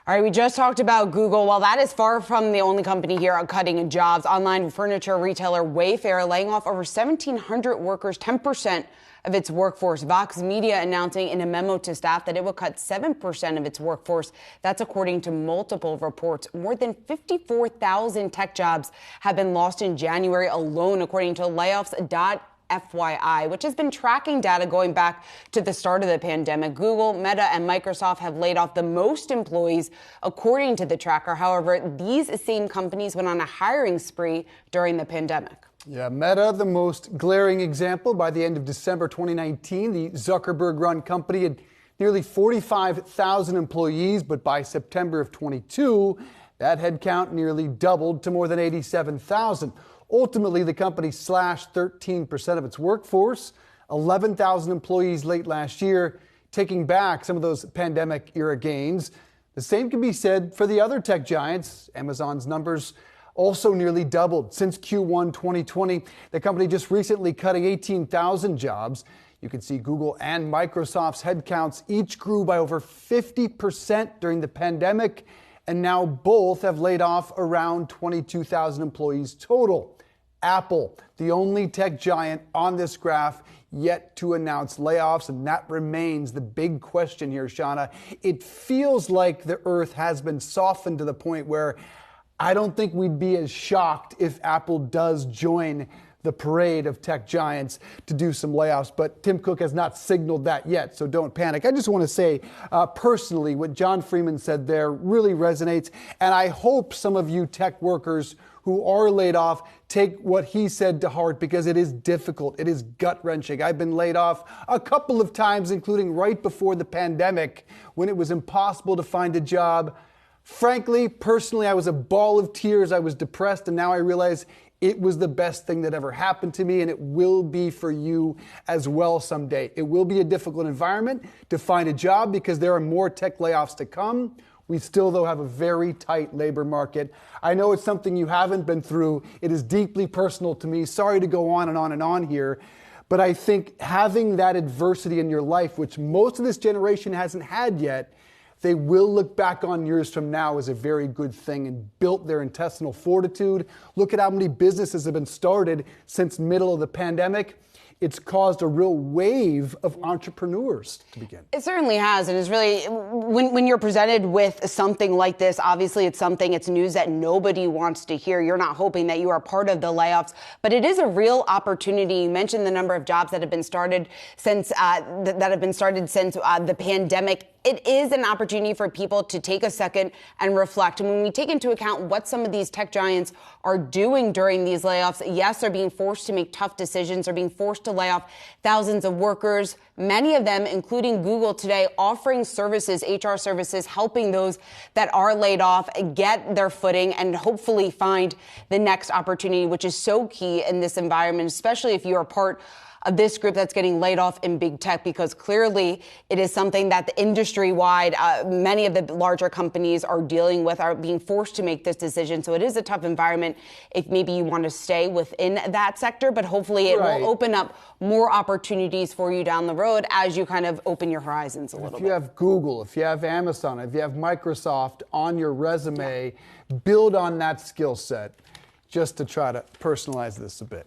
All right, we just talked about Google. While that is far from the only company here cutting jobs, online furniture retailer Wayfair laying off over 1,700 workers, 10% of its workforce. Vox Media announcing in a memo to staff that it will cut 7% of its workforce. That's according to multiple reports. More than 54,000 tech jobs have been lost in January alone, according to layoffs.FYI, which has been tracking data going back to the start of the pandemic. Google, Meta, and Microsoft have laid off the most employees, according to the tracker. However, these same companies went on a hiring spree during the pandemic. Yeah, Meta, the most glaring example. By the end of December 2019, the Zuckerberg-run company had nearly 45,000 employees, but by September of 22, that headcount nearly doubled to more than 87,000. Ultimately, the company slashed 13% of its workforce, 11,000 employees late last year, taking back some of those pandemic-era gains. The same can be said for the other tech giants. Amazon's numbers also nearly doubled. Since Q1 2020, the company just recently cutting 18,000 jobs. You can see Google and Microsoft's headcounts each grew by over 50% during the pandemic, and now both have laid off around 22,000 employees total. Apple, the only tech giant on this graph yet to announce layoffs, and that remains the big question here, Seana. It feels like the earth has been softened to the point where I don't think we'd be as shocked if Apple does join the parade of tech giants to do some layoffs, but Tim Cook has not signaled that yet, so don't panic. I just want to say personally, what John Freeman said there really resonates, and I hope some of you tech workers who are laid off take what he said to heart, because it is difficult. It is gut-wrenching. I've been laid off a couple of times, including right before the pandemic, when it was impossible to find a job. Frankly, personally, I was a ball of tears. I was depressed, and now I realize it was the best thing that ever happened to me, and it will be for you as well someday. It will be a difficult environment to find a job because there are more tech layoffs to come. We still, though, have a very tight labor market. I know it's something you haven't been through. It is deeply personal to me. Sorry to go on and on and on here, but I think having that adversity in your life, which most of this generation hasn't had yet, they will look back on years from now as a very good thing and built their intestinal fortitude. Look at how many businesses have been started since middle of the pandemic. It's caused a real wave of entrepreneurs to begin. It certainly has, and it's really, when you're presented with something like this, obviously it's news that nobody wants to hear. You're not hoping that you are part of the layoffs, but it is a real opportunity. You mentioned the number of jobs that have been started since the pandemic. It is an opportunity for people to take a second and reflect. And when we take into account what some of these tech giants are doing during these layoffs, yes, they're being forced to make tough decisions. They're being forced to lay off thousands of workers, many of them, including Google today, offering services, HR services, helping those that are laid off get their footing and hopefully find the next opportunity, which is so key in this environment, especially if you are part of this group that's getting laid off in big tech, because clearly it is something that the industry-wide, many of the larger companies are dealing with, are being forced to make this decision. So it is a tough environment if maybe you want to stay within that sector, but hopefully it will open up more opportunities for you down the road as you kind of open your horizons a little bit. If you have Google, if you have Amazon, if you have Microsoft on your resume, build on that skill set just to try to personalize this a bit.